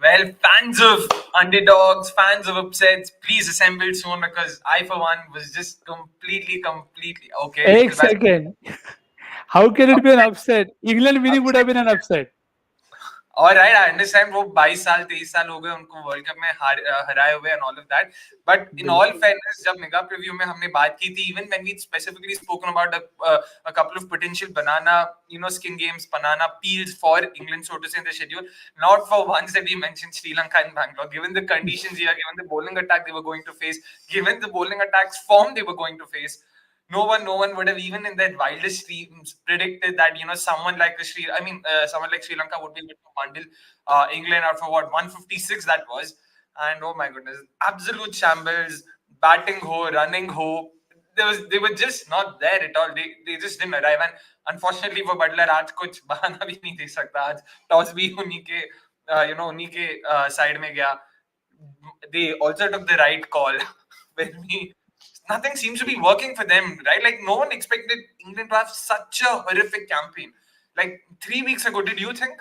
Well, fans of underdogs, fans of upsets, please assemble soon because I, for one, was just completely okay. Egg Because I second. How can it be an upset? England winning would have been an upset. All right, I understand वो 22 साल 23 साल हो गए उनको world cup में हराए हुए and all of that. But in all बिल्कुल. fairness, जब मेगा प्रीव्यू में हमने बात की थी, even when we specifically spoken about a couple of potential banana, skin games, banana peels for England, so to say, in the schedule, not for once that we mentioned Sri Lanka and Bangalore. Given the conditions here, given the bowling attack they were going to face, given the bowling attack's form they were going to face, no one would have even in their wildest dreams predicted that someone like someone like Sri Lanka would be able to handle England out for what 156 that was, and oh my goodness, absolute shambles, batting ho, running ho. They were just not there at all. They just didn't arrive, and unfortunately for Butler, आज कुछ बहाना भी नहीं दे सकता. आज toss भी उन्हीं के side में गया. They also took the right call when we nothing seems to be working for them, right? Like no one expected England to have such a horrific campaign. Like 3 weeks ago, did you think?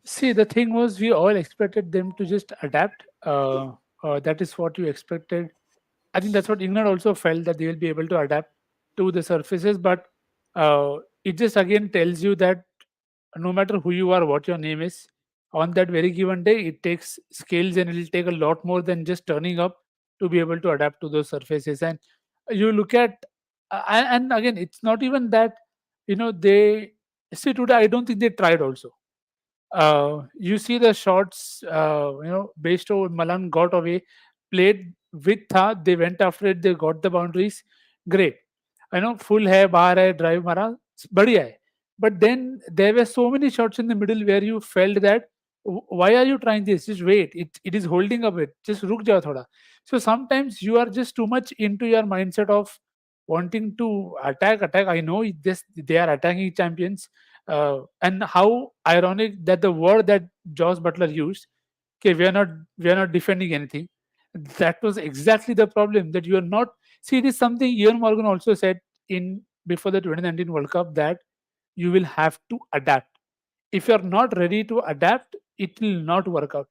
See, the thing was, we all expected them to just adapt. That is what you expected. I think that's what England also felt, that they will be able to adapt to the surfaces. But it just again tells you that no matter who you are, what your name is, on that very given day, it takes skills and it will take a lot more than just turning up to be able to adapt to those surfaces. And you look at, and again, it's not even that, they see today, I don't think they tried also. You see the shots, Bairstow, Malan got away, played with her, they went after it, they got the boundaries. Great. Full hai, bahar hai, drive mara, badhiya hai. But then there were so many shots in the middle where you felt that, Why are you trying this? Just wait. It is holding up it. Just ruk jao thoda." So sometimes you are just too much into your mindset of wanting to attack. I know this, they are attacking champions, and how ironic that the word that Josh Butler used, okay, we are not defending anything. That was exactly the problem, that you are not. See, it is something Ian Morgan also said in before the 2019 World Cup, that you will have to adapt. If you are not ready to adapt, it will not work out.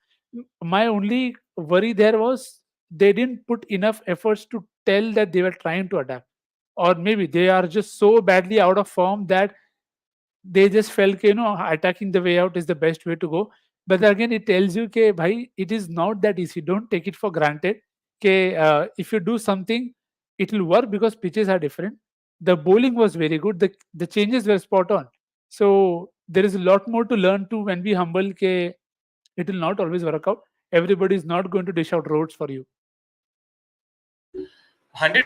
My only worry there was they didn't put enough efforts to tell that they were trying to adapt, or maybe they are just so badly out of form that they just felt attacking the way out is the best way to go. But again, it tells you that bhai, it is not that easy. Don't take it for granted. If you do something, it will work, because pitches are different. The bowling was very good. The changes were spot on. So there is a lot more to learn to when we humble. It will not always work out. Everybody is not going to dish out roads for you. 100%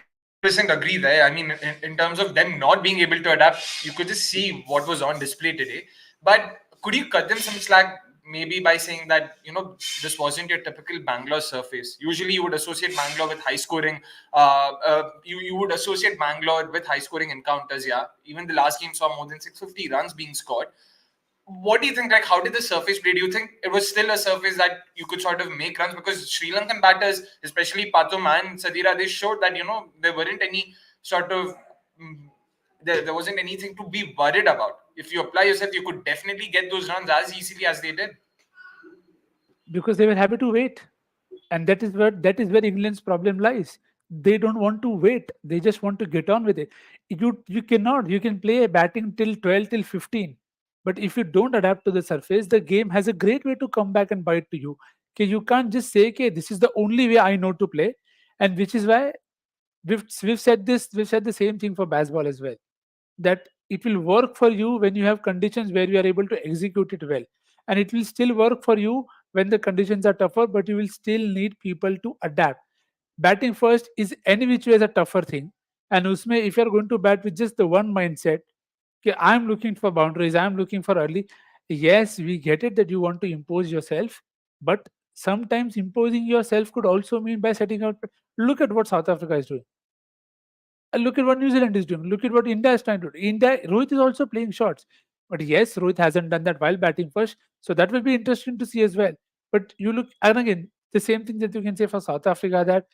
agree there. I mean, in terms of them not being able to adapt, you could just see what was on display today. But could you cut them some slack maybe by saying that, this wasn't your typical Bangalore surface? Usually you would associate Bangalore with high scoring, you would associate Bangalore with high scoring encounters, yeah. Even the last game saw more than 650 runs being scored. What do you think? Like, how did the surface play? Do you think it was still a surface that you could sort of make runs? Because Sri Lankan batters, especially Pathum and Sadira, they showed that there weren't any sort of there wasn't anything to be worried about. If you apply yourself, you could definitely get those runs as easily as they did. Because they were happy to wait, and that is where England's problem lies. They don't want to wait, they just want to get on with it. You cannot, you can play batting till 12 till 15, but if you don't adapt to the surface, the game has a great way to come back and bite to you. Okay, you can't just say, okay, this is the only way I know to play. And which is why we've said the same thing for baseball as well, that it will work for you when you have conditions where you are able to execute it well, and it will still work for you when the conditions are tougher, but you will still need people to adapt. Batting first is any which way is a tougher thing, and usme if you are going to bat with just the one mindset, okay, I'm looking for boundaries, I'm looking for early. Yes, we get it that you want to impose yourself, but sometimes imposing yourself could also mean by setting out. Look at what South Africa is doing. Look at what New Zealand is doing. Look at what India is trying to do. India, Rohit is also playing shots. But yes, Rohit hasn't done that while batting first. So that will be interesting to see as well. But you look, and again, the same thing that you can say for South Africa, that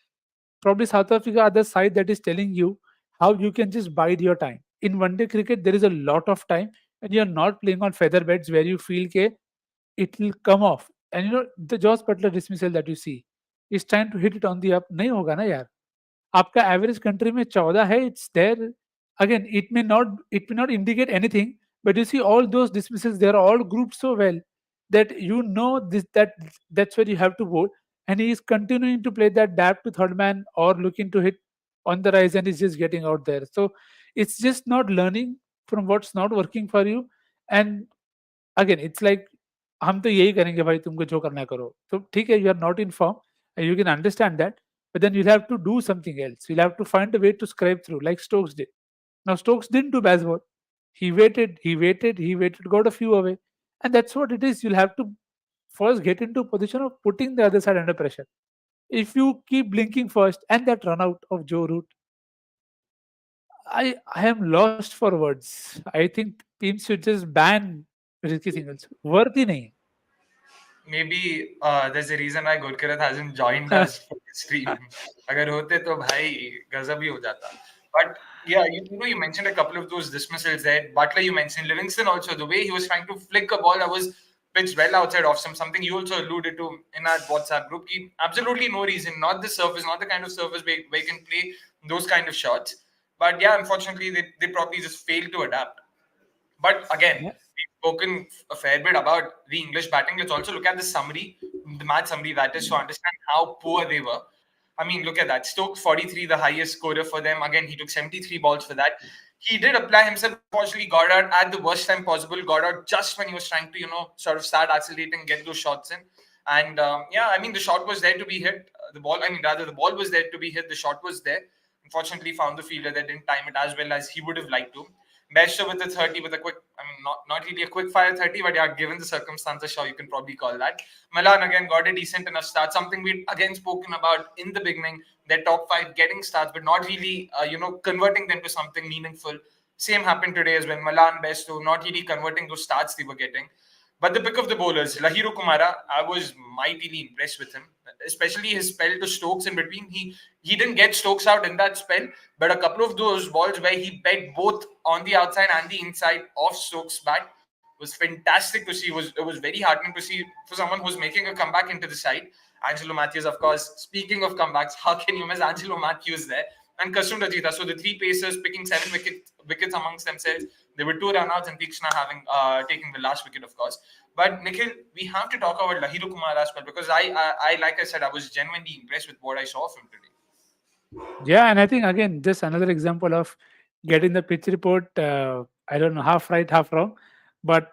probably South Africa are the side that is telling you how you can just bide your time. In one day cricket, there is a lot of time, and you're not playing on feather beds where you feel, okay, it will come off. And the Josh Butler dismissal that you see is trying to hit it on the up. नहीं होगा ना यार. आपका average country में 14 है, it's there. Again it may not indicate anything, but you see all those dismissals, they are all grouped so well that that's where you have to bowl. And he is continuing to play that dab to third man or looking to hit on the rise, and he's just getting out there. So it's just not learning from what's not working for you. And again it's like हम तो यही करेंगे भाई, तुमको जो करना है करो, तो ठीक है, you are not in form, you can understand that, but then you'll have to do something else. You'll have to find a way to scrape through, like Stokes did. Now Stokes didn't do baseball. He waited, got a few away, and that's what it is. You'll have to first get into a position of putting the other side under pressure. If you keep blinking first, and that run out of Joe Root, I am lost for words. I think teams should just ban risky singles. Worthy nahi. Maybe there's a reason why Gurkirat hasn't joined us for the stream. अगर होते तो भाई गजब ही हो जाता. But yeah, you mentioned a couple of those dismissals there. Butler, you mentioned Livingston also. The way he was trying to flick a ball that was pitched well outside off something you also alluded to in our WhatsApp group. Absolutely no reason, not the surface, not the kind of surface where you can play those kind of shots. But yeah, unfortunately, they probably just failed to adapt. But again, Yeah. we've spoken a fair bit about the English batting. Let's also look at the summary, the match summary, that is, to understand how poor they were. I mean, look at that. Stokes 43, the highest scorer for them. Again, he took 73 balls for that. He did apply himself. Unfortunately, got out at the worst time possible. Got out just when he was trying to, sort of start accelerating, get those shots in. And yeah, I mean, the shot was there to be hit. The ball was there to be hit. The shot was there. Unfortunately, found the fielder that didn't time it as well as he would have liked to. Bairstow with a 30, with a quick, I mean, not really a quick fire 30, but yeah, given the circumstances, sure, you can probably call that. Milan again got a decent enough start, something we'd again spoken about in the beginning, their top five getting starts, but not really, converting them to something meaningful. Same happened today as well. Milan, Bairstow, not really converting those starts they were getting. But the pick of the bowlers, Lahiru Kumara, I was mightily impressed with him, especially his spell to Stokes in between. He didn't get Stokes out in that spell, but a couple of those balls where he bet both on the outside and the inside of Stokes' bat was fantastic to see. It was very heartening to see for someone who's making a comeback into the side. Angelo Matthews, of course. Speaking of comebacks, how can you miss Angelo Matthews there? And Kasum Rajita. So the three pacers picking 7 wickets amongst themselves. There were 2 runouts and Tikshna having taking the last wicket, of course. But Nikhil, we have to talk about Lahiru Kumar as well, because I like I said, I was genuinely impressed with what I saw from today. Yeah, and I think again, just another example of getting the pitch report. I don't know, half right, half wrong, but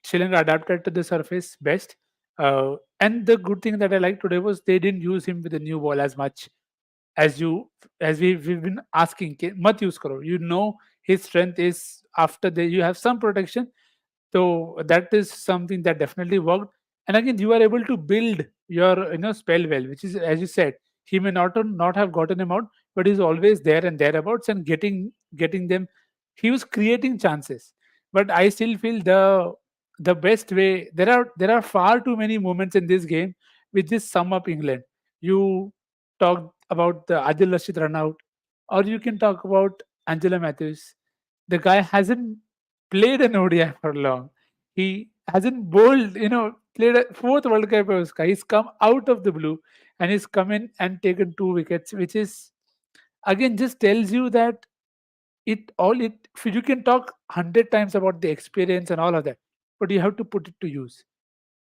Sri Lanka adapted to the surface best. And the good thing that I liked today was they didn't use him with the new ball as much as we've been asking. Mat use karo. His strength is after you have some protection, so that is something that definitely worked. And again, you are able to build your spell well, which is, as you said, he may not have gotten him out, but he's always there and thereabouts and getting them. He was creating chances, but I still feel the best way. There are far too many moments in this game which just sum up England. You talk about the Adil Rashid run out, or you can talk about Angela Matthews. The guy hasn't played an ODI for long. He hasn't bowled, played a fourth World Cup for Sky. He's come out of the blue and he's come in and taken 2 wickets, which is again just tells you that you can talk 100 times about the experience and all of that, but you have to put it to use.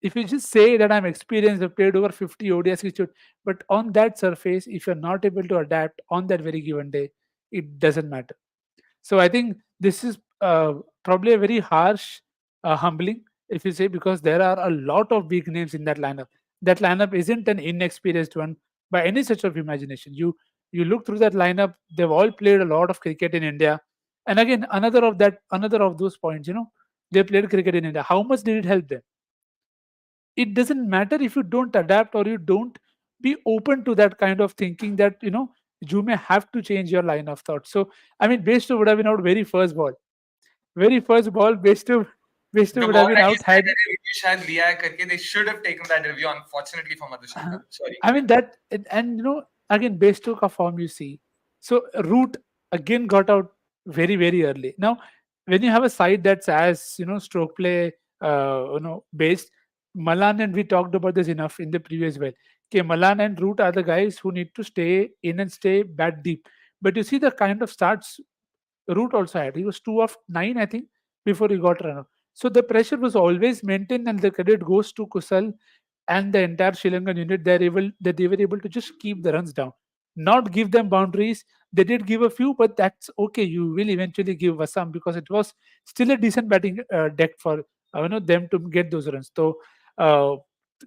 If you just say that I'm experienced, I've played over 50 ODIs, but on that surface, if you're not able to adapt on that very given day, it doesn't matter. So I think this is probably a very harsh, humbling, if you say, because there are a lot of big names in that lineup. That lineup isn't an inexperienced one by any stretch of imagination. You look through that lineup; they've all played a lot of cricket in India. And again, another of those points, they played cricket in India. How much did it help them? It doesn't matter if you don't adapt or you don't be open to that kind of thinking that you may have to change your line of thought. So I mean, Bairstow would have been out very first ball. Bairstow The would ball have been that he out said had. that review शायद लिया है करके, they should have taken that review. Unfortunately for Madhushanka, sorry. I mean that, and again, Bairstow ka form you see. So Root again got out very very early. Now, when you have a side that's as stroke play based. Malan and we talked about this enough in the previous well. Okay, Malan and Root are the guys who need to stay in and stay bat deep. But you see the kind of starts Root also had. He was 2 of 9, I think, before he got run out. So the pressure was always maintained, and the credit goes to Kusal and the entire Sri Lankan unit. They were able to just keep the runs down, not give them boundaries. They did give a few, but that's okay. You will eventually give Vasam because it was still a decent batting deck for them to get those runs. So uh,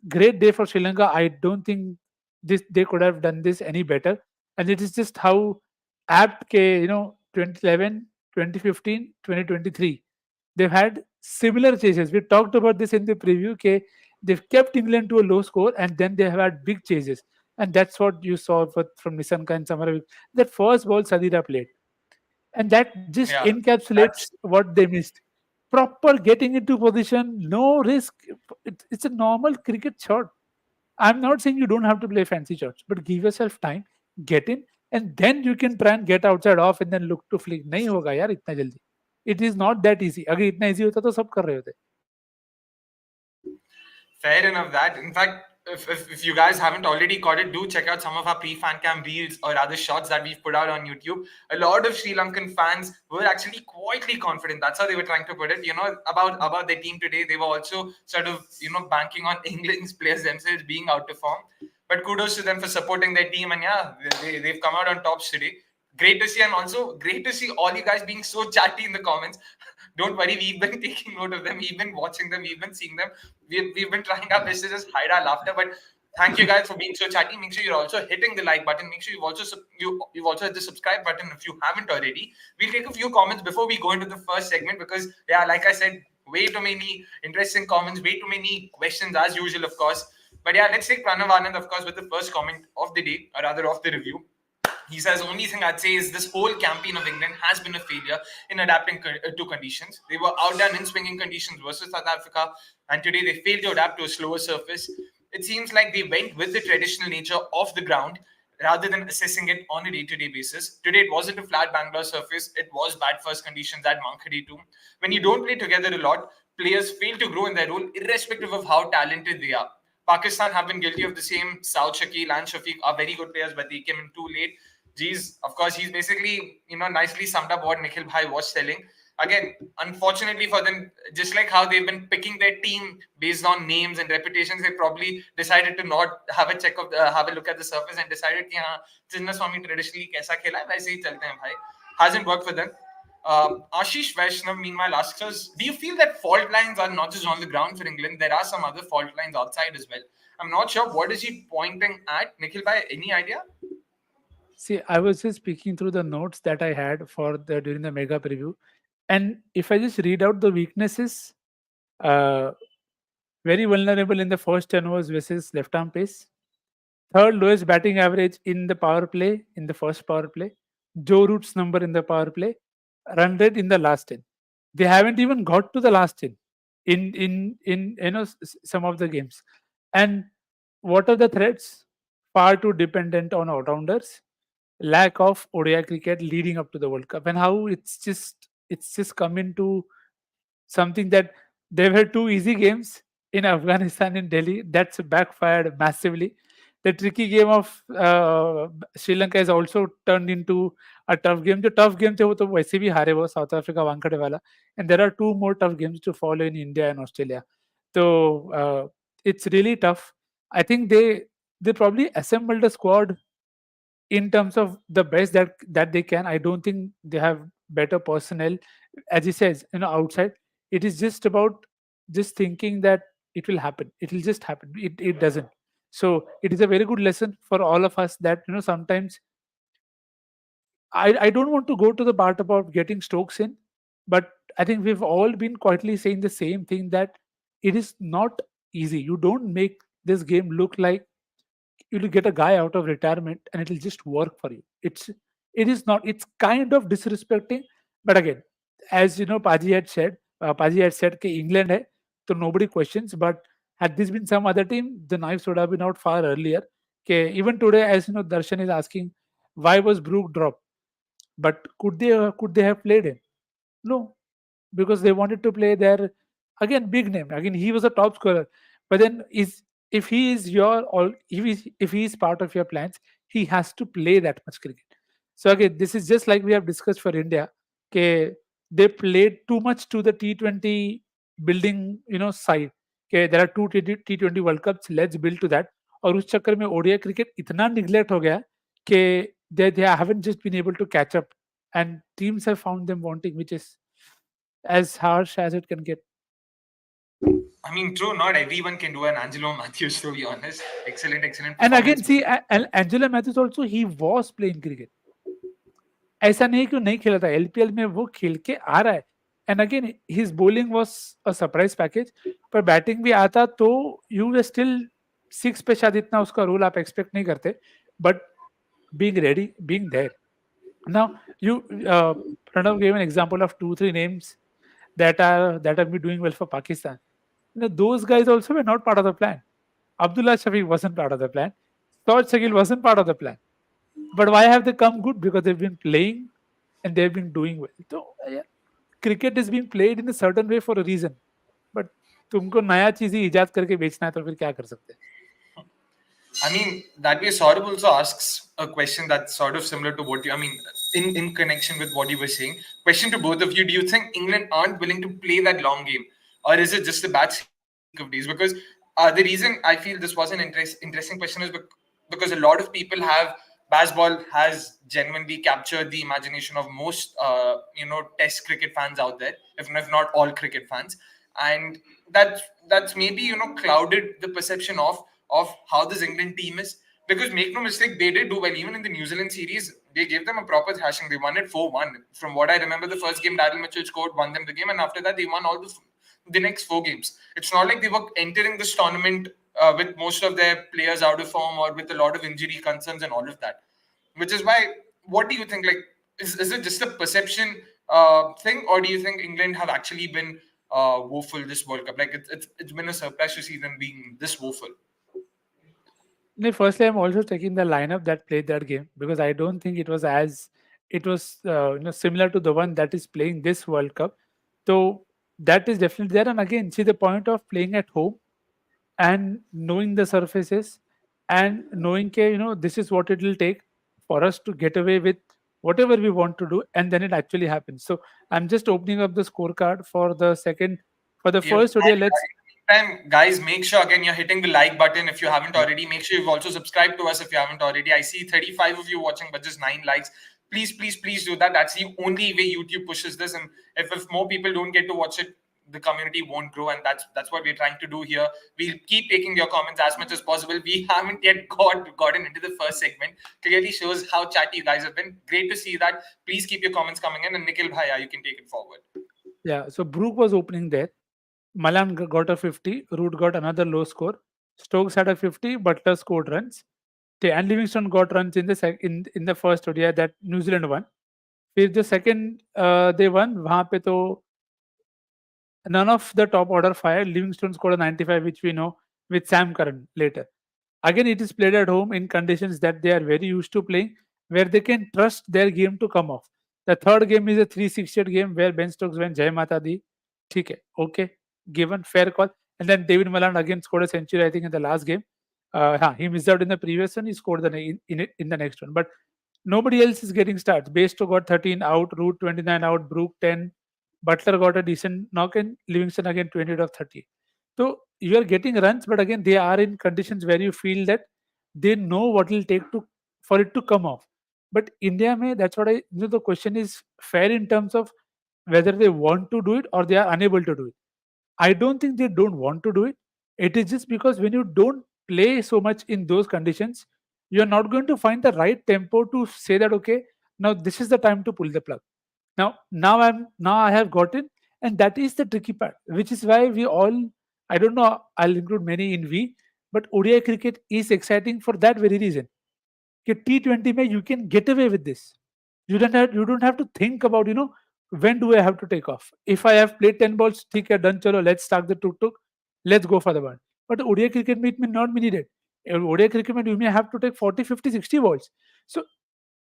great day for Sri Lanka. I don't think this they could have done this any better, and it is just how apt ke 2011, 2015, 2023. They've had similar chases. We talked about this in the preview. Okay, they've kept England to a low score, and then they have had big chases, and that's what you saw from Nissanka and Samara. That first ball Sadira played, and that just Yeah, encapsulates that's what they missed. Proper getting into position, no risk. It's a normal cricket shot. I'm not saying you don't have to play fancy shots, but give yourself time, get in, and then you can try and get outside off and then look to flick. नहीं होगा यार इतना जल्दी. It is not that easy. अगर इतना easy होता तो सब कर रहे होते. fair enough that. In fact, if you guys haven't already caught it, do check out some of our pre-fan cam reels or other shots that we've put out on YouTube. A lot of Sri Lankan fans were actually quietly confident. That's how they were trying to put it. About their team today. They were also sort of banking on England's players themselves being out of form. But kudos to them for supporting their team, and yeah, they've come out on top today. Great to see, and also great to see all you guys being so chatty in the comments. Don't worry, we've been taking note of them, we've been watching them, we've been seeing them. We've been trying our best to just hide our laughter, but thank you guys for being so chatty. Make sure you're also hitting the like button. Make sure you've also hit the subscribe button if you haven't already. We'll take a few comments before we go into the first segment because yeah, like I said, way too many interesting comments, way too many questions as usual, of course. But yeah, let's take Pranav Anand, of course, with the first comment of the day, or rather of the review. He says, only thing I'd say is this whole campaign of England has been a failure in adapting to conditions. They were outdone in swinging conditions versus South Africa, and today they failed to adapt to a slower surface. It seems like they went with the traditional nature of the ground rather than assessing it on a day-to-day basis. Today, it wasn't a flat Bangalore surface. It was bad first conditions at Mankhadi too. When you don't play together a lot, players fail to grow in their role irrespective of how talented they are. Pakistan have been guilty of the same. Saud Shakil and Shafiq are very good players, but they came in too late. Geez, of course, he's basically, nicely summed up what Nikhil Bhai was telling. Again, unfortunately for them, just like how they've been picking their team based on names and reputations, they probably decided to not have a look at the surface and decided कि हाँ Chinnaswamy traditionally कैसा खेला है वैसे ही चलते हैं भाई. Hasn't worked for them. Ashish Vaishnav, meanwhile, asks us, do you feel that fault lines are not just on the ground for England? There are some other fault lines outside as well. I'm not sure. What is he pointing at? Nikhil Bhai, any idea? See, I was just speaking through the notes that I had for the during the mega preview, and if I just read out the weaknesses, uh, very vulnerable in the first 10 overs versus left arm pace. Third lowest batting average in the power play in the first power play. Joe Root's number in the power play. Run rate in the last 10. They haven't even got to the last 10 in some of the games. And what are the threats? Far too dependent on all-rounders. Lack of ODI cricket leading up to the World Cup, and how it's just come into something that they were two easy games in Afghanistan and Delhi. That's backfired massively. The tricky game of Sri Lanka has also turned into a tough game. The tough game थे वो तो वैसे भी हारे वो South Africa Wankhede वाला. And there are two more tough games to follow in India and Australia. So it's really tough. I think they probably assembled a squad in terms of the best that they can. I don't think they have better personnel. As he says, outside, it is just about just thinking that it will happen. It will just happen. It doesn't. So it is a very good lesson for all of us that sometimes I don't want to go to the part about getting Stokes in, but I think we've all been quietly saying the same thing, that it is not easy. You don't make this game look like you'll get a guy out of retirement and it'll just work for you. It is not. It's kind of disrespecting. But again, as Paji had said कि England hai, so nobody questions. But had this been some other team, the knives would have been out far earlier. Okay, even today, as Darshan is asking, why was Brook dropped? But could they have played him? No, because they wanted to play their again big name. Again, he was a top scorer. But then is if he is your all if he is part of your plans, he has to play that much cricket. So again, this is just like we have discussed for India. Okay, they played too much to the T20 building, side. Okay, there are two T20 World Cups. Let's build to that. और उस चक्कर में ODI cricket इतना neglect हो गया कि they haven't just been able to catch up, and teams have found them wanting, which is as harsh as it can get. I mean, true, not everyone can do an Angelo Matthews, to be honest. Excellent, excellent And again, performance. see, Angelo Matthews also, he was playing cricket. ऐसा नहीं कि वो नहीं खेला था, LPL में वो खेल के आ रहा है. And again his bowling was a surprise package, पर बैटिंग भी आता तो यू वर स्टिल 6 पे शायद इतना उसका रोल आप एक्सपेक्ट नहीं करते, but being ready, being there. Now you Pranav gave an example of 2-3 names that have been doing well for Pakistan. Those guys also were not part of the plan. Abdullah Shafiq wasn't part of the plan. Todd Shakil wasn't part of the plan. But why have they come good? Because they've been playing and they've been doing well. So yeah, cricket is being played in a certain way for a reason. But तुमको नया चीज ही इजाद करके बेचना है तो फिर क्या कर सकते हैं? I mean, that way Saurabh also asks a question that's sort of similar to what you, I mean, in connection with what you were saying. Question to both of you: do you think England aren't willing to play that long game, or is it just a bad sake of days? Because the reason I feel this was an interesting question is because a lot of people have baseball has genuinely captured the imagination of most, Test cricket fans out there, if not all cricket fans, and that's maybe clouded the perception of how this England team is. Because make no mistake, they did do well. Even in the New Zealand series, they gave them a proper thrashing. They won it 4-1. From what I remember, the first game, Daryl Mitchell scored, won them the game, and after that, they won all the next 4 games. It's not like they were entering this tournament with most of their players out of form or with a lot of injury concerns and all of that. Which is why, what do you think? Like, is it just a perception thing, or do you think England have actually been woeful this World Cup? Like, it's been a surprise to see them being this woeful. No, firstly, I'm also checking the lineup that played that game because I don't think it was similar to the one that is playing this World Cup. So that is definitely there. And again, see the point of playing at home and knowing the surfaces and knowing this is what it will take for us to get away with whatever we want to do, and then it actually happens. So I'm just opening up the scorecard for the first ODI. Let's And guys, make sure again you're hitting the like button if you haven't already. Make sure you've also subscribed to us if you haven't already. I see 35 of you watching, but just 9 likes. Please, please, please do that. That's the only way YouTube pushes this. And if more people don't get to watch it, the community won't grow. And that's what we're trying to do here. We'll keep taking your comments as much as possible. We haven't yet gotten into the first segment. Clearly shows how chatty you guys have been. Great to see that. Please keep your comments coming in. And Nikhil Bhaiya, you can take it forward. Yeah, so Brook was opening there. Malan got a 50. Root got another low score. Stokes had a 50. Butler scored runs. And Livingston got runs in the in the first ODI that New Zealand won. फिर the second they won, वहाँ पे तो none of the top order fired. Livingston scored a 95, which we know, with Sam Curran later. Again, it is played at home in conditions that they are very used to playing, where they can trust their game to come off. The third game is a 368 game where Ben Stokes went Jai Mata Di. ठीक है, okay, given, fair call. And then David Malan again scored a century, I think, in the last game. He missed out in the previous one. He scored in the next one. But nobody else is getting starts. Bairstow got 13 out, Root 29 out, Brook 10. Butler got a decent knock, and Livingston again 20 out of 30. So you are getting runs, but again they are in conditions where you feel that they know what it'll take for it to come off. But India may, that's what the question is fair in terms of whether they want to do it or they are unable to do it. I don't think they don't want to do it. It is just because when you don't play so much in those conditions, you're not going to find the right tempo to say that okay, now this is the time to pull the plug. Now I have gotten, and that is the tricky part, which is why we all, I don't know, I'll include many in V, but ODI cricket is exciting for that very reason. T20 mein you can get away with this. You don't have to think about when do I have to take off. If I have played 10 balls, ठीक है, done, chalo, let's start the tuk tuk, let's go for the one. But ODI cricket में it may not be needed. ODI cricket में you may have to take 40, 50, 60 balls. So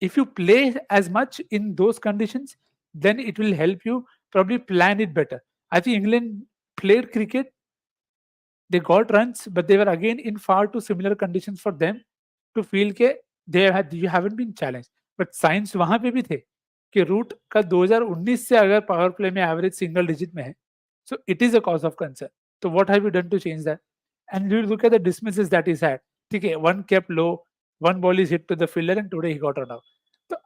if you play as much in those conditions, then it will help you probably plan it better. I think England played cricket, they got runs, but they were again in far too similar conditions for them to feel के you haven't been challenged. But science वहां पे भी थे कि root का 2019 से अगर power play में एवरेज सिंगल डिजिट में है, so it is a cause of concern. So what have you done to change that? And you look at the dismisses that he's had. ठीक है, one kept low, one ball is hit to the fielder, and today he got run out. So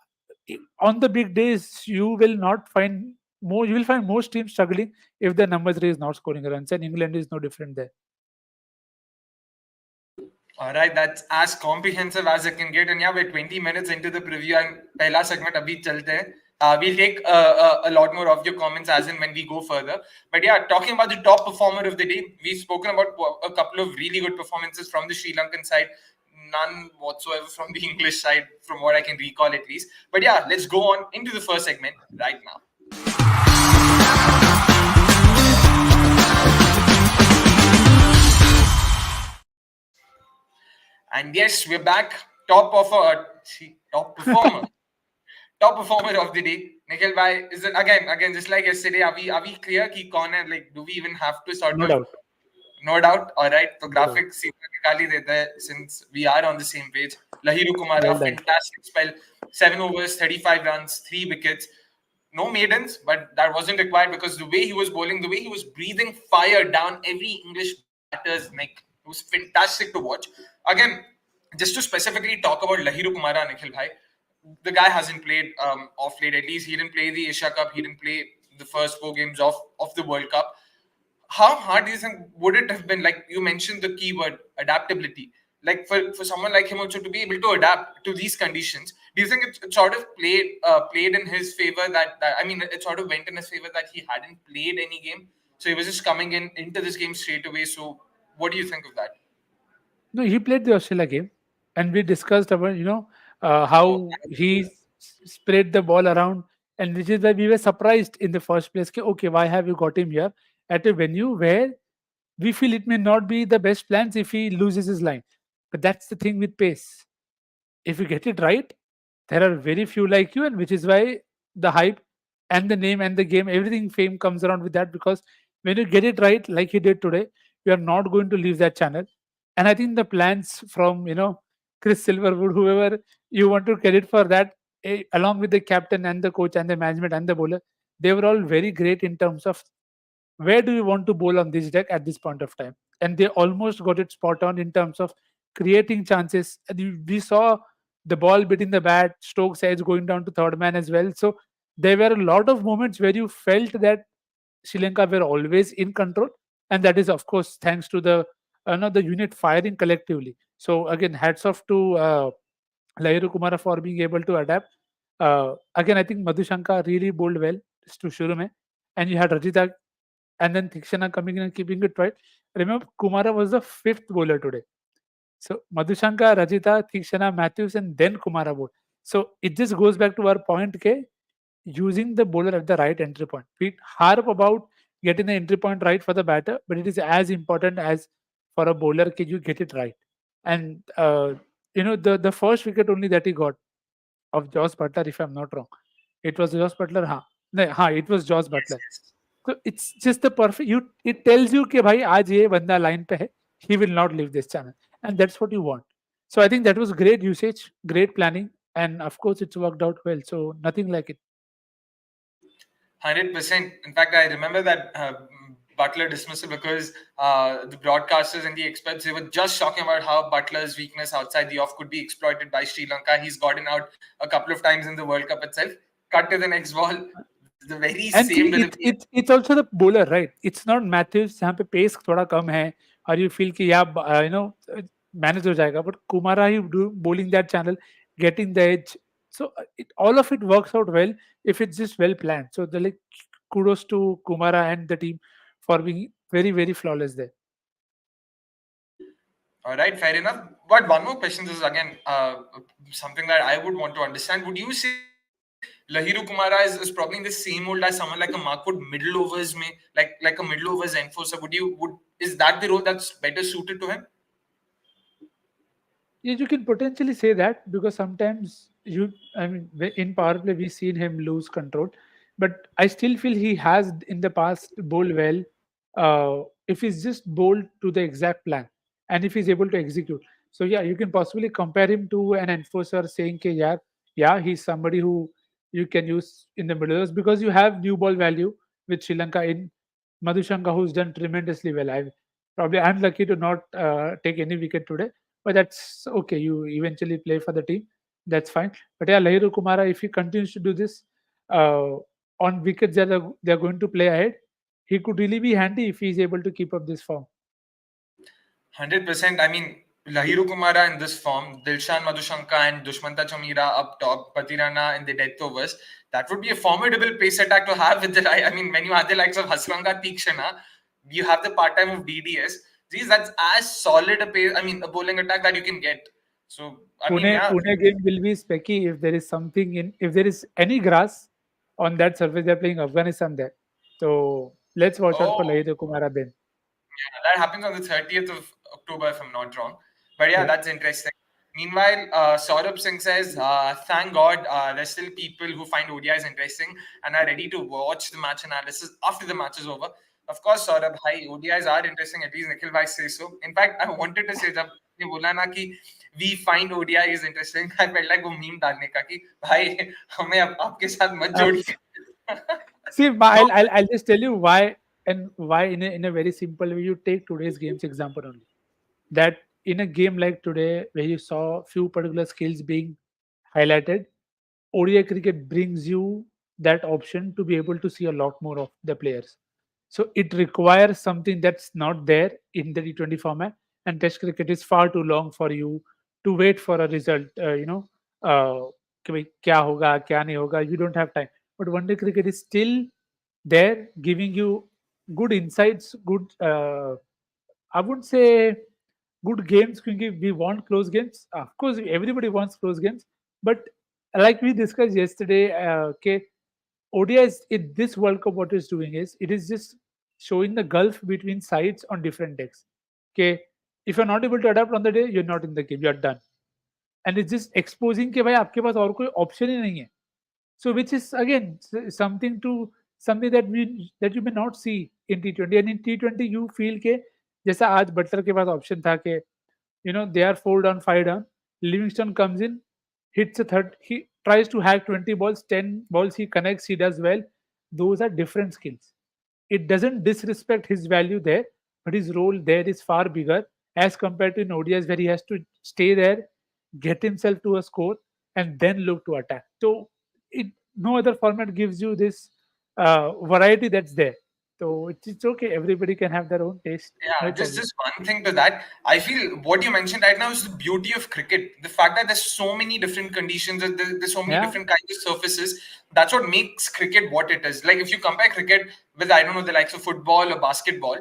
on the big days, you will not find more. You will find most teams struggling if the number three is not scoring runs, and England is no different there. All right, that's as comprehensive as it can get. And yeah, we're 20 minutes into the preview and pehla segment abhi chalte hain. We'll take a lot more of your comments as in when we go further. But yeah, talking about the top performer of the day, we've spoken about a couple of really good performances from the Sri Lankan side. None whatsoever from the English side, from what I can recall at least. But yeah, let's go on into the first segment right now. And yes, we're back. Top performer top performer of the day. Nikhil bhai, is it again just like yesterday? Are we clear? Ki kaun hai? Like, do we even have to sort No of? doubt. No doubt. All right. So graphics निकाल ही देते हैं since we are on the same page. Lahiru Kumara, Well done. fantastic spell. 7 overs, 35 runs, 3 wickets. No maidens, but that wasn't required because the way he was bowling, the way he was breathing fire down every English batter's neck, it was fantastic to watch. Again, just to specifically talk about Lahiru Kumara, Nikhil bhai, the guy hasn't played off late. At least he didn't play the Asia Cup. He didn't play the first 4 games of the World Cup. How hard do you think would it have been? Like you mentioned the keyword adaptability. Like for someone like him also to be able to adapt to these conditions, do you think it sort of played in his favor that I mean it sort of went in his favor that he hadn't played any game, so he was just coming into this game straight away. So what do you think of that? No, he played the Australia game, and we discussed about how he spread the ball around, and which is why we were surprised in the first place. Ke, okay, why have you got him here at a venue where we feel it may not be the best plans if he loses his line? But that's the thing with pace. If you get it right, there are very few like you, and which is why the hype and the name and the game, everything fame comes around with that because when you get it right, like he did today, you are not going to leave that channel. And I think the plans from Chris Silverwood, whoever you want to credit for that, along with the captain and the coach and the management and the bowler, they were all very great in terms of where do you want to bowl on this deck at this point of time, and they almost got it spot on in terms of creating chances. And we saw the ball beating the bat, Stokes edge going down to third man as well. So there were a lot of moments where you felt that Sri Lanka were always in control, and that is of course thanks to the unit firing collectively. So again, hats off to Lahiru Kumara for being able to adapt. Again, I think Madhushanka really bowled well to shuru mein, and you had Rajita and then Thikshana coming in and keeping it right. Remember, Kumara was the fifth bowler today. So Madhushanka, Rajita, Thikshana, Matthews, and then Kumara bowled. So it just goes back to our point, ke, using the bowler at the right entry point. We harp about getting the entry point right for the batter, but it is as important as for a bowler can you get it right. And the first wicket only that he got of Josh Butler, if I'm not wrong, it was Josh Butler. It was Josh Yes, Butler. yes. So it's just the perfect. It tells you कि भाई आज ये बंदा line पे है, he will not leave this channel, and that's what you want. So I think that was great usage, great planning, and of course it's worked out well. So nothing like it. 100%. In fact, I remember that Butler dismissal because the broadcasters and the experts, they were just talking about how Butler's weakness outside the off could be exploited by Sri Lanka. He's gotten out a couple of times in the World Cup itself. Cut to the next ball. The very And same see, delivery. it's also the bowler, right? It's not Matthews जहाँ पे pace थोड़ा कम है, or you feel कि yeah, manage हो जाएगा. But Kumara, he do bowling that channel, getting the edge. So all of it works out well if it's just well planned. So the like kudos to Kumara and the team for being very very flawless there. All right, fair enough. But one more question. This is again something that I would want to understand. Would you say Lahiru Kumara is probably the same old as someone like a Markwood middle overs may like a middle overs enforcer? Would is that the role that's better suited to him? Yeah, you can potentially say that because sometimes I mean, in power play, we've seen him lose control. But I still feel he has in the past bowled well if he's just bold to the exact plan and if he's able to execute. So yeah, you can possibly compare him to an enforcer saying, "Okay, yeah, he's somebody who you can use in the middle overs because you have new ball value with Sri Lanka in Madhushanka, who's done tremendously well. I'm lucky to not take any wicket today, but that's okay. You eventually play for the team, that's fine. But yeah, Lahiru Kumara, if he continues to do this uh, on wickets that they're going to play ahead, he could really be handy if he's able to keep up this form. 100%. I mean, Lahiru Kumara in this form, Dilshan Madhushanka and Dushmanta Chamira up top, Patirana in the death overs. That would be a formidable pace attack to have with the I mean, when you have the likes of Hasranga Tikshana, you have the part time of DDS. Geez, that's as solid a pace, I mean, a bowling attack that you can get. So, I mean, yeah. Pune game will be specky if there is something in if there is any grass on that surface. They're playing Afghanistan there, so let's watch out for Oh, Lahiru Kumara then. yeah, that happens on the 30th of October, if I'm not wrong. But yeah, Yeah. that's interesting. Meanwhile, Saurabh Singh says, thank God there's still people who find ODIs interesting and are ready to watch the match analysis after the match is over. Of course, Saurabh, hi, ODIs are interesting, at least Nikhil Bhai says so. In fact, I wanted to say, जब ये बोला ना कि we find ODI is interesting, I felt like वो meme डालने का कि भाई हमें आपके साथ मत Uh, जोड़िए. See, No, I'll just tell you why and why in a very simple way. You take today's games example only. That in a game like today, where you saw few particular skills being highlighted, ODI cricket brings you that option to be able to see a lot more of the players. So it requires something that's not there in the T20 format, and Test cricket is far too long for you to wait for a result. कि भाई क्या होगा क्या नहीं होगा, you don't have time. But one day cricket is still there, giving you good insights, good I wouldn't say good games क्योंकि we want close games. Of course, everybody wants close games, but like we discussed yesterday, okay, ODIs in this World Cup, what it's doing is it is just showing the gulf between sides on different decks. Okay, if you're not able to adapt on the day, you're not in the game, you're done. And it's just exposing कि भाई आपके पास और कोई option ही नहीं है. So which is again something that you may not see in T20. And in T20 you feel के जैसा आज बटलर के पास option था कि they are 4 down, 5 down. Livingston comes in, hits a third. He tries to hack 20 balls, 10 balls he connects, he does well. Those are different skills. It doesn't disrespect his value there, but his role there is far bigger as compared to in ODIs where he has to stay there, get himself to a score, and then look to attack. So no other format gives you this variety that's there. So it's okay. Everybody can have their own taste. yeah, No just problem. just one thing to that. I feel what you mentioned right now is the beauty of cricket. The fact that there's so many different conditions, and there's so many Yeah. different kinds of surfaces. That's what makes cricket what it is. Like if you compare cricket with I don't know the likes of football or basketball,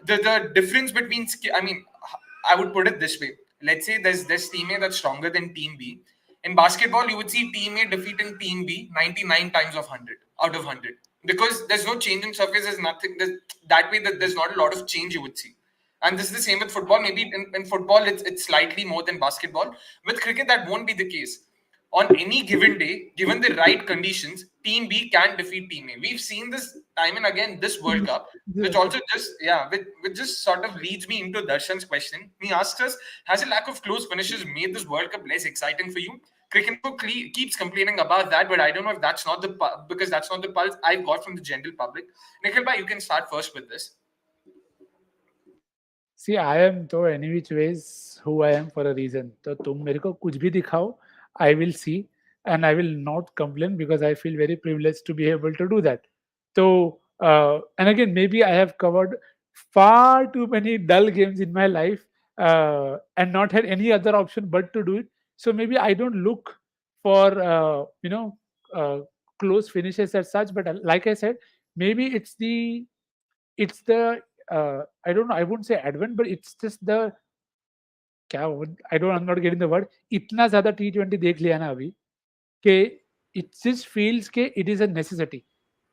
the difference between I mean, I would put it this way. Let's say there's team A that's stronger than team B. In basketball, you would see team A defeating team B 99 times of 100 out of 100 because there's no change in surface. There's nothing that way that there's not a lot of change you would see. And this is the same with football. Maybe in football, it's slightly more than basketball. With cricket, that won't be the case. On any given day, given the right conditions, Team B can defeat Team A. We've seen this time and again this World Cup, which also just which just sort of leads me into Darshan's question. He asks us, has a lack of close finishes made this World Cup less exciting for you? Cricket keeps complaining about that, but I don't know if that's not because that's not the pulse I've got from the general public. Nikhil, you can start first with this. See I am तो any which ways who I am for a reason. तो तुम मेरे को कुछ भी दिखाओ, I will see and I will not complain because I feel very privilege to be able to do that. तो and again maybe I have covered far too many dull games in my life and not had any other option but to do it. So maybe I don't look for uh, close finishes as such, but like I said, maybe it's the I don't know, I wouldn't say advent, but it's just the क्या I don't, I'm not getting the word. इतना ज़्यादा T20 देख लिया ना अभी कि it just feels कि it is a necessity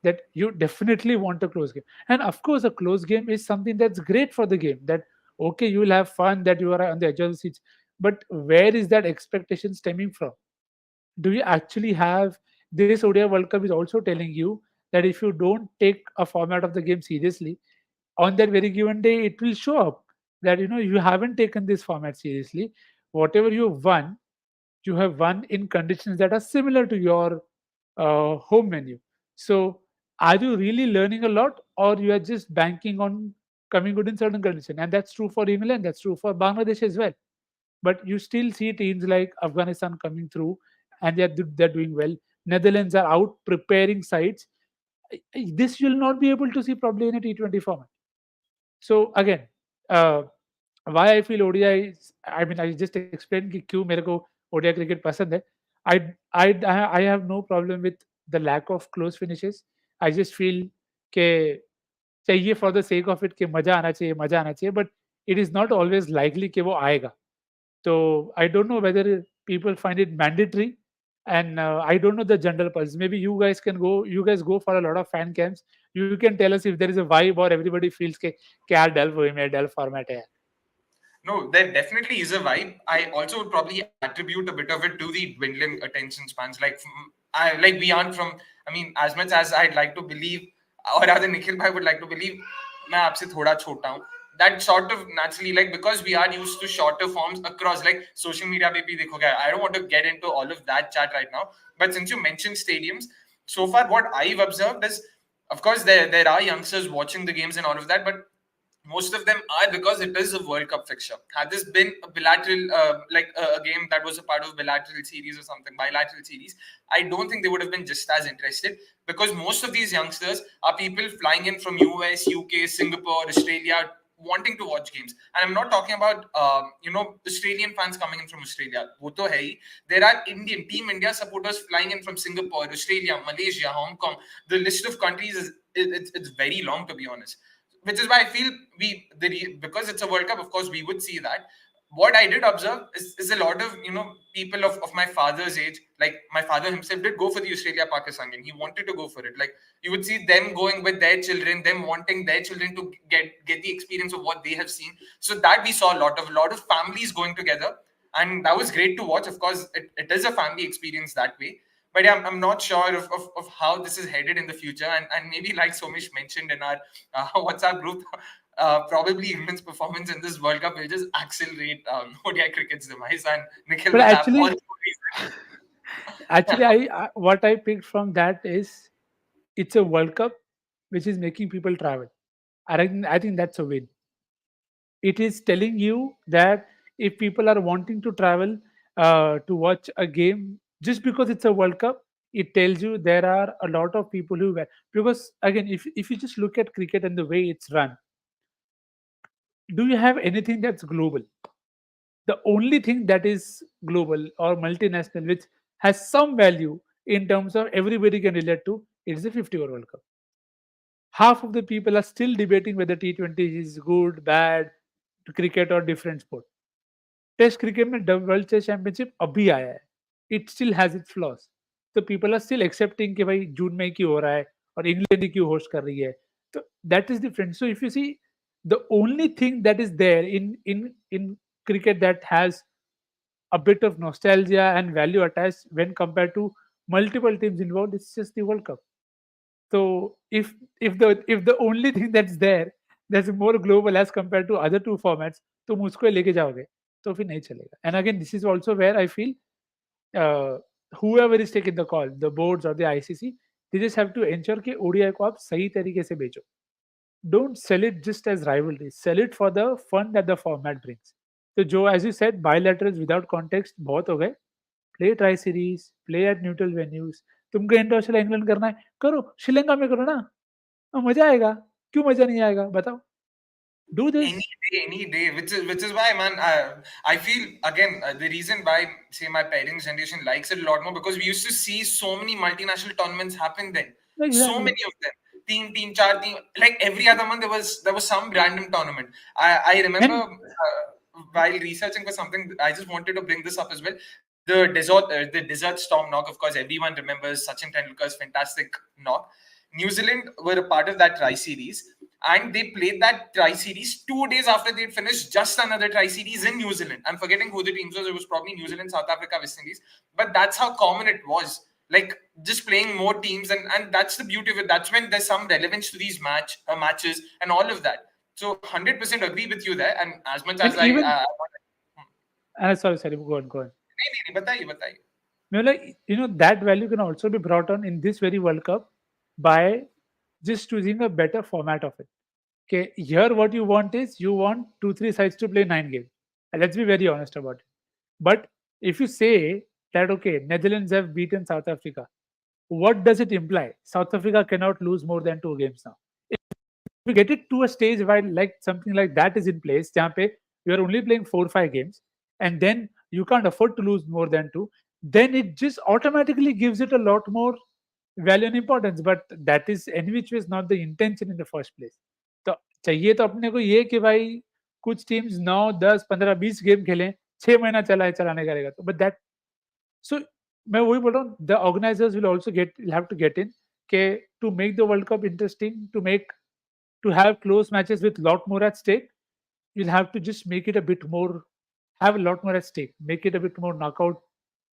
that you definitely want a close game. And of course, a close game is something that's great for the game. That okay, you will have fun, that you are on the edge of the seats. But where is that expectation stemming from? Do you actually have this ODI World Cup is also telling you that if you don't take a format of the game seriously, on that very given day it will show up that you haven't taken this format seriously. Whatever you have won in conditions that are similar to your home menu. So are you really learning a lot, or you are just banking on coming good in certain conditions? And that's true for England, that's true for Bangladesh as well. But you still see teams like Afghanistan coming through, and they're doing well. Netherlands are out preparing sides. This you'll not be able to see probably in a T20 format. So again, uh, why I feel ODI is, I mean, I just explained कि क्यों मेरे को ODI cricket पसंद है. I I have no problem with the lack of close finishes. I just feel कि चाहिए for the sake of it कि मजा आना चाहिए, but it is not always likely कि वो आएगा. So I don't know whether people find it mandatory, and I don't know the general pulse. Maybe you guys can go. You guys go for a lot of fan camps. You can tell us if there is a vibe or everybody feels कि क्या डल वो में डल format है. No, there definitely is a vibe. I also would probably attribute a bit of it to the dwindling attention spans. Like we aren't from. I mean, as much as I'd like to believe, or rather Nikhil bhai would like to believe, मैं आपसे थोड़ा छोटा हूँ. That sort of naturally, like, because we are used to shorter forms across, like, social media पे भी देखोगे. I don't want to get into all of that chat right now. But since you mentioned stadiums, so far what I've observed is, of course, there are youngsters watching the games and all of that, but most of them are because it is a World Cup fixture. Had this been a bilateral, a game that was a part of bilateral series or something, bilateral series, I don't think they would have been just as interested, because most of these youngsters are people flying in from US, UK, Singapore, Australia, wanting to watch games. And I'm not talking about, Australian fans coming in from Australia. वो तो है ही. There are Team India supporters flying in from Singapore, Australia, Malaysia, Hong Kong. The list of countries it's very long, to be honest, which is why I feel because it's a World Cup, of course, we would see that. What I did observe is a lot of people of my father's age, like my father himself did go for the Australia Pakistan game. He wanted to go for it. Like, you would see them going with their children, them wanting their children to get the experience of what they have seen. So that we saw a lot of families going together, and that was great to watch. Of course, it is a family experience that way. But yeah, I'm not sure of how this is headed in the future. And maybe, like Somesh mentioned in our WhatsApp group, probably England's performance in this World Cup will just accelerate ODI cricket's demise, and Nikhil But will have all actually, the reasons. actually, I what I picked from that is it's a World Cup which is making people travel. I think that's a win. It is telling you that if people are wanting to travel to watch a game just because it's a World Cup, it tells you there are a lot of people because again, if you just look at cricket and the way it's run, do you have anything that's global? The only thing that is global or multinational which has some value in terms of everybody can relate to, it's the 50-over World Cup. Half of the people are still debating whether T20 is good, bad, cricket or different sport. Test cricket में world test championship अभी आया है. It still has its flaws. तो people are still accepting कि भाई जून में क्यों हो रहा है और इंग्लैंड ही क्यों होस्ट कर रही है. तो that is different. So if you see the only thing that is there in cricket that has a bit of nostalgia and value attached when compared to multiple teams involved, it's just the World Cup. So if the only thing that's more global as compared to other two formats, तुम उसको लेके जाओगे तो फिर नहीं चलेगा. And again, this is also where I feel uh, whoever is taking the call, the boards or the ICC, they just have to ensure कि ODI को आप सही तरीके से बेचो. Don't sell it just as rivalry. Sell it for the fun that the format brings. So जो as you said, bilaterals without context बहुत हो गए. Play tri series, play at neutral venues. तुमको इंटर इंग्लैंड करना है, करो श्रीलंका में करो ना. मजा आएगा. क्यों मजा नहीं आएगा बताओ. Do this. Any day, which is why, man, I feel again, the reason why, say, my parents' generation likes it a lot more, because we used to see so many multinational tournaments happen then. So Exactly. many of them. Team, char team. Like every other month, there was some random tournament. I remember And while researching for something, I just wanted to bring this up as well. The desert storm knock. Of course, everyone remembers Sachin Tendulkar's fantastic knock. New Zealand were a part of that tri series, and they played that tri series 2 days after they'd finished just another tri series in New Zealand. I'm forgetting who the teams was. It was probably New Zealand, South Africa, West Indies. But that's how common it was. Like, just playing more teams, and that's the beauty of it. That's when there's some relevance to these matches and all of that. So 100% agree with you there. And as much And as I even sorry, go on. नहीं नहीं नहीं बताइए बताइए. Like, that value can also be brought on in this very World Cup by just choosing a better format of it. Okay, here what you want is you want 2 3 sides to play 9 games. And let's be very honest about it. But if you say that okay, Netherlands have beaten South Africa, what does it imply? South Africa cannot lose more than 2 games now. We get it to a stage where like something like that is in place, जहाँ पे you are only playing 4 5 games, and then you can't afford to lose more than two, then it just automatically gives it a lot more value and importance. But that is in which was not the intention in the first place. तो चाहिए तो अपने को ये कि भाई कुछ teams 9 10 15 20 game खेलें, 6 महीना चला है चलाने करेगा तो, but that, so मैं वही बोल रहा हूँ, the organizers will also have to get in के to make the World Cup interesting, to have close matches with lot more at stake, you'll have to just make it a bit more, have a lot more at stake, make it a bit more knockout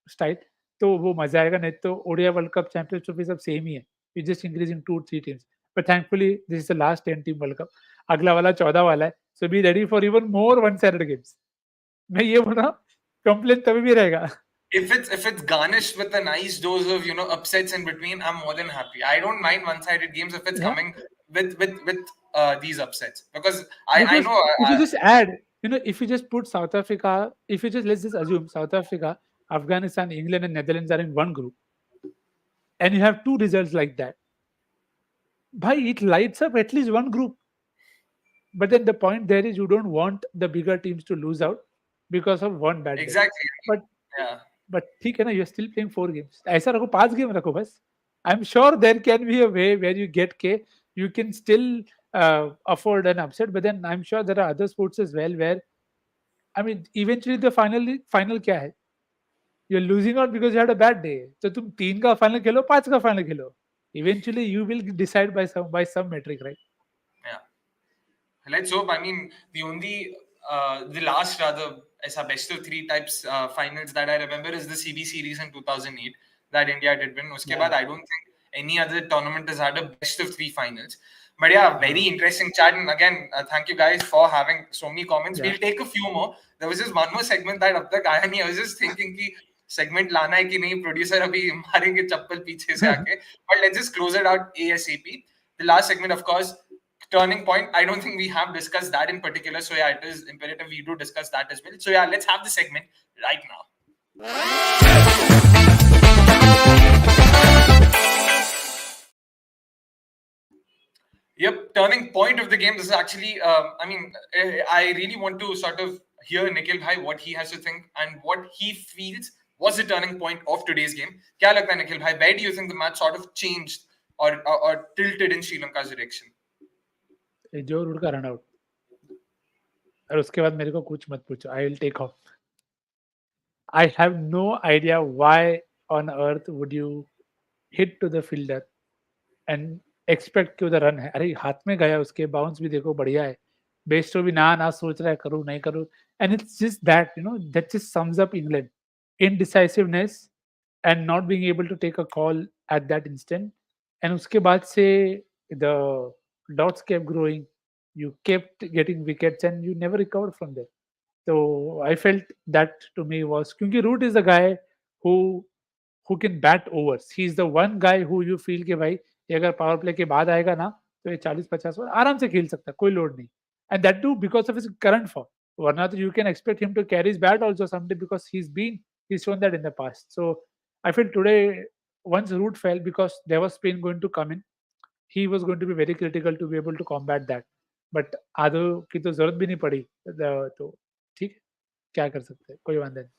style. तो वो मजा आएगा. नहीं तो ओडिया world cup champions trophy सब same ही है, you just increasing 2 3 teams. But thankfully this is the last 10 team world cup. अगला वाला 14 वाला है, so be ready for even more one sided games. मैं ये बोल रहा हूँ, कंप्लेन तभी भी रहेगा. If it's garnished with a nice dose of upsets in between, I'm more than happy. I don't mind one-sided games if it's Yeah. coming with these upsets, because I Because know if you just add, if you just put South Africa, if you just let's just assume South Africa, Afghanistan, England, and Netherlands are in one group, and you have two results like that, bhai, it lights up at least one group. But then the point there is you don't want the bigger teams to lose out because of one bad day. exactly. But Yeah. but ठीक है ना, you're still playing 4 games. ऐसा रखो, 5 game रखो बस. I'm sure there can be a way where you get K, you can still afford an upset. But then I'm sure there are other sports as well where, I mean, eventually the final क्या है? You're losing out because you had a bad day. तो तुम 3 का final खेलो, 5 का final Khelo. Eventually you will decide by some metric, right? Yeah. Let's hope. I mean, the last rather best of three types finals that I remember is the CB series in 2008 that India did win. Uske baad, I don't think any other tournament has had a best of three finals. But yeah, very interesting chat. And again, thank you guys for having so many comments. Yeah. We'll take a few more. There was just one more segment that ab tak aaya nahi. I was just thinking ki segment लाना है कि नहीं, producer अभी मारेंगे चप्पल पीछे से आके. But let's just close it out ASAP. The last segment, of course, turning point. I don't think we have discussed that in particular. So yeah, it is imperative we do discuss that as well. So yeah, let's have the segment right now. Yep, turning point of the game. This is actually, I really want to sort of hear Nikhil bhai what he has to think and what he feels was the turning point of today's game. Kya lagta hai Nikhil bhai? Where do you think the match sort of changed or tilted in Sri Lanka's direction? Joe Root का run out, और उसके बाद मेरे को कुछ मत पूछो, I will take off. I have no idea why on earth would you hit to the fielder and expect कि उधर रन है. अरे हाथ में गया, उसके बाउंस भी देखो बढ़िया है, बेस्टो भी ना सोच रहा है करूँ नहीं करूँ. And it's just that that just sums up England, indecisiveness and not being able to take a call at that instant. And उसके बाद से the dots kept growing, you kept getting wickets and you never recovered from there. So I felt that to me was क्योंकि Root is the guy who can bat overs. He's the one guy who you feel कि भाई ये अगर power play के बाद आएगा ना तो ये 40-50 ओवर आराम से खेल सकता है, कोई लोड नहीं. And that too because of his current form. वरना तो you can expect him to carry his bat also someday because he's shown that in the past. So I feel today once Root fell, because there was spin going to come in, he was going to be very critical to be able to combat that. But आदो की तो जरूरत भी नहीं पड़ी, तो ठीक है, क्या कर सकते हैं, कोई वांदा नहीं.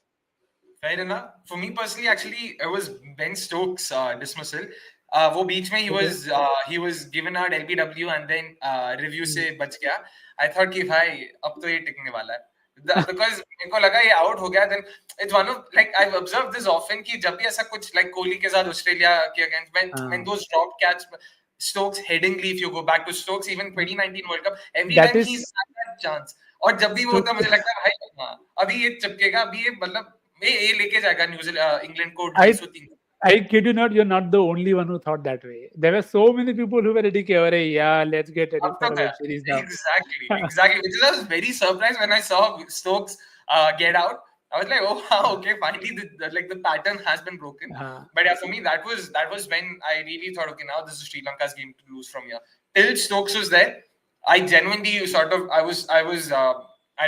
Fair enough. For me personally, actually, it was Ben Stokes' dismissal. वो बीच में he was given out LBW and then review से बच गया. I thought कि भाई अब तो ये टिकने वाला है. Because मेरे को लगा ये out हो गया. Then it's one of, like, I've observed this often कि जब भी ऐसा कुछ like कोहली के साथ ऑस्ट्रेलिया के against when those drop catch, Stokes headingly, if you go back to Stokes even 2019 World Cup, every That time is- he's had that chance. और जब भी वो होता है मुझे लगता है भाई हाँ अभी ये चिपकेगा, अभी ये मतलब ये लेके जाएगा न्यूजीलैंड इंग्लैंड को 250-300. I kid you not, you're not the only one who thought that way. There were so many people who were ready, "Ki, "Arey, yeah, let's get ready Up for to a web that. series now." Exactly, exactly. Which is I was very surprised when I saw Stokes get out. I was like, oh wow, okay, finally the pattern has been broken. Uh, But yeah, for me that was when I really thought, okay, now this is Sri Lanka's game to lose from here. Till Stokes was there, I genuinely sort of I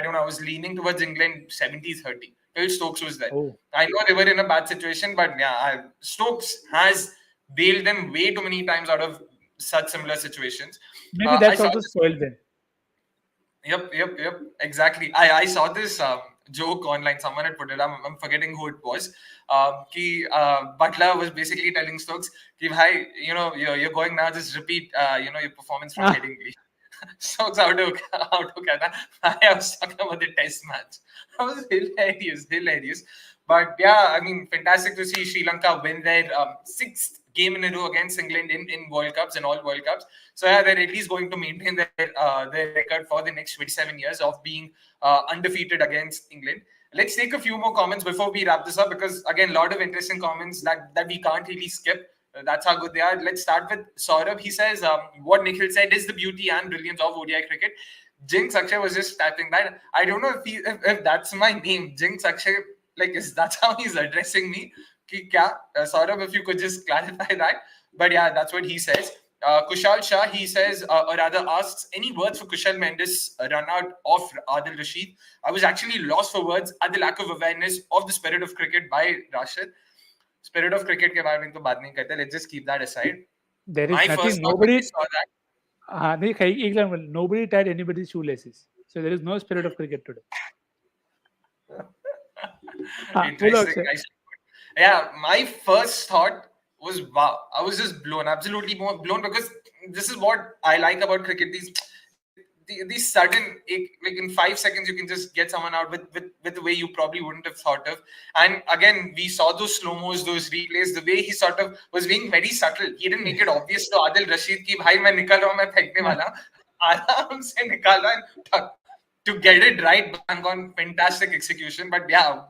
don't know, I was leaning towards England 70-30. Till Stokes was there. oh, I know they were in a bad situation, but yeah, Stokes has bailed them way too many times out of such similar situations. maybe I that's saw also this. spoiled them. Yep. Exactly. I saw this joke online. Someone had put it. I'm forgetting who it was. Butler was basically telling Stokes, "Ki, bhai, you're going now. Just repeat, your performance from Ah, Headingley." Stokes out of Canada. I was talking about the test match. That was hilarious. But yeah, I mean, fantastic to see Sri Lanka win their sixth game in a row against England in World Cups and all World Cups. So yeah, they're at least going to maintain their record for the next 27 years of being undefeated against England. Let's take a few more comments before we wrap this up because again, a lot of interesting comments that we can't really skip. That's how good they are. Let's start with Saurabh. He says, what Nikhil said is the beauty and brilliance of ODI cricket. Jinx Akshay was just typing that. I don't know if that's my name. Jinx Akshay, like, is that's how he's addressing me? Ki kya? Saurabh, if you could just clarify that. But yeah, that's what he says. Kushal Shah, he says, or rather asks, any words for Kushal Mendes' run out of Adil Rashid? I was actually lost for words at the lack of awareness of the spirit of cricket by Rashid. Spirit of cricket के बारे में तो बात नहीं करते. Let's just keep that aside. there is My nothing. first thought when I Nobody. saw that, देख, एक example, nobody tied anybody's shoelaces. So there is no spirit of cricket today. बोलो interesting. Akshay. Yeah, my first thought was wow. I was just blown, absolutely blown because this is what I like about cricket. These sudden, like in 5 seconds, you can just get someone out with the way you probably wouldn't have thought of. And again, we saw those slow mos, those replays, the way he sort of was being very subtle. He didn't make it obvious to Adil Rashid ki bhai main nikal raha hu, main fenkne wala. Aaram se nikala and to get it right, bang on, fantastic execution. But yeah,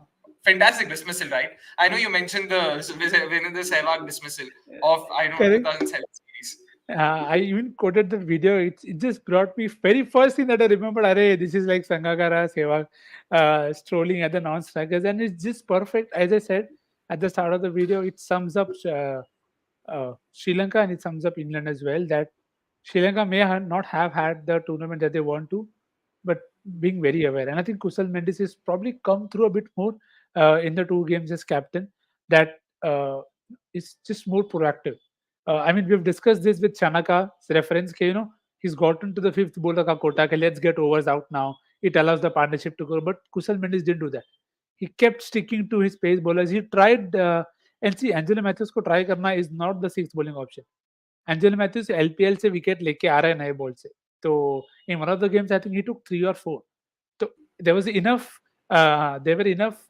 fantastic dismissal, right? I know you mentioned the Virendra Sehwag dismissal of, I don't know, Correct. 2007 series. I even quoted the video. It just brought me very first thing that I remembered. Array, this is like Sangakkara Sehwag strolling at the non-strikers, and it's just perfect. As I said at the start of the video, it sums up Sri Lanka and it sums up England as well. That Sri Lanka may not have had the tournament that they want to, but being very aware. And I think Kusal Mendes has probably come through a bit more in the two games as captain. That is just more proactive. I mean, we've discussed this with Chanaka's reference. He's gotten to the fifth bowler ka quota. Let's get overs out now. It allows the partnership to go. But Kusal Mendes didn't do that. He kept sticking to his pace bowlers. He tried. And see, Angelo Matthews को try करना is not the sixth bowling option. Angelo Matthews LPL से wicket लेके आ रहा है नए ball से. So in one of the games, I think he took 3 or 4. So there was enough. There were enough.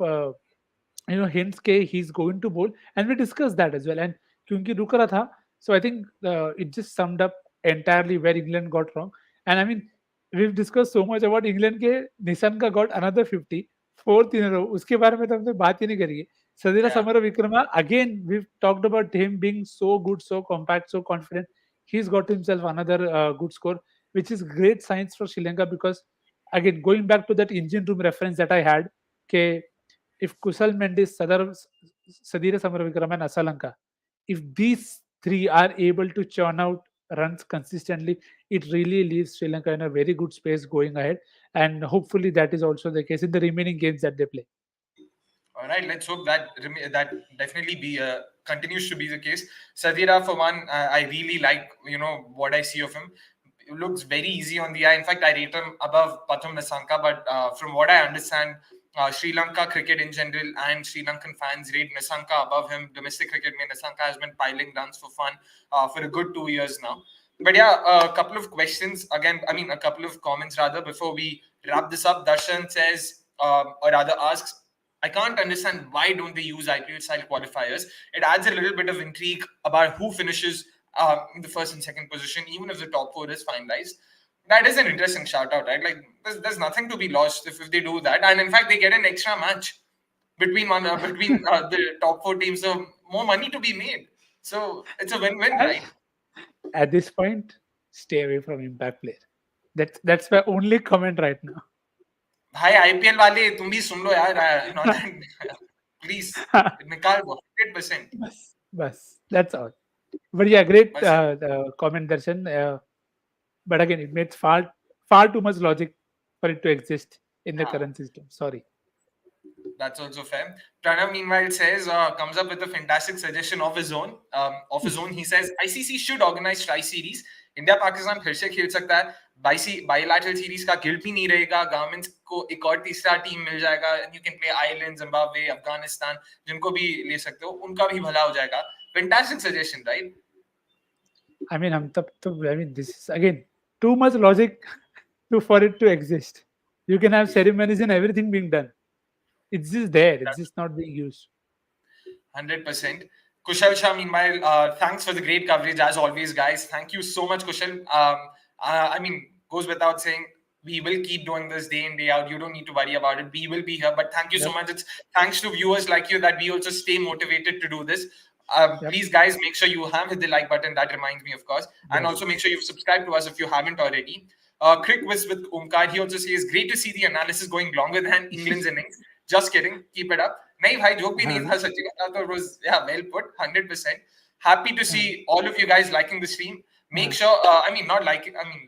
Hints के he's going to bowl, and we discussed that as well. And क्योंकि रुक रहा था, so I think it just summed up entirely where England got wrong. And I mean, we've discussed so much about England के निशान का got another 50, fourth in a row. उसके बारे में तो हमने बात ही नहीं करी है. Sadira Yeah. Samara Vikrama, again, we've talked about him being so good, so compact, so confident. He's got himself another good score, which is great signs for Sri Lanka because, again, going back to that engine room reference that I had, okay, if Kusal Mendes, Sadira Samaravikram, and Asalanka, if these three are able to churn out runs consistently, it really leaves Sri Lanka in a very good space going ahead. And hopefully that is also the case in the remaining games that they play. All right, let's hope that definitely continues to be the case. Sadira, for one, I really like what I see of him. It looks very easy on the eye. In fact, I rate him above Pathum Nissanka. But from what I understand, Sri Lanka cricket in general and Sri Lankan fans rate Nissanka above him. Domestic cricket, Nissanka has been piling runs for fun for a good 2 years now. But yeah, a couple of questions again. I mean, a couple of comments rather before we wrap this up. Darshan says, or rather asks, I can't understand why don't they use IPL style qualifiers. It adds a little bit of intrigue about who finishes in the first and second position, even if the top four is finalized. That is an interesting shout out, right? Like there's nothing to be lost if they do that, and in fact they get an extra match between the top four teams. So more money to be made. So it's a win-win, At, right? at this point, stay away from impact player. That's my only comment right now. भाई IPL वाले तुम भी सुन लो यार, please निकाल दो 100%. Bas. That's all. But yeah, great बस comment, Darshan. But again, it makes far too much logic for it to exist in the हाँ, current system. Sorry. that's also fair. Pranav, meanwhile, says comes up with a fantastic suggestion of his own. He says ICC should organize tri series. India Pakistan फिर से खेल सकता है. Bilateral series का guilt भी नहीं रहेगा. गवर्नमेंट्स को एक और तीसरा टीम मिल जाएगा. You can play island, Zimbabwe, Afghanistan, जिनको भी ले सकते हो, उनका भी भला हो जाएगा. Fantastic suggestion, right? I mean, this is again too much logic for it to exist. You can have ceremonies and everything being done. It's just there. It's just not being used. 100%. Kushal Shah, meanwhile, thanks for the great coverage as always, guys. Thank you so much, Kushal. I mean, goes without saying, we will keep doing this day in, day out. You don't need to worry about it. We will be here. But thank you so Yep. much. It's thanks to viewers like you that we also stay motivated to do this. Yep. Please, guys, make sure you have hit the like button. That reminds me, of course. And Yes. also make sure you've subscribed to us if you haven't already. Crick with Omkar. He also says, great to see the analysis going longer than England's innings. Just kidding. Keep it up. नहीं भाई joke भी नहीं था सच्ची बता तो was yeah well put 100%. Happy to see all of you guys liking the stream. Make sure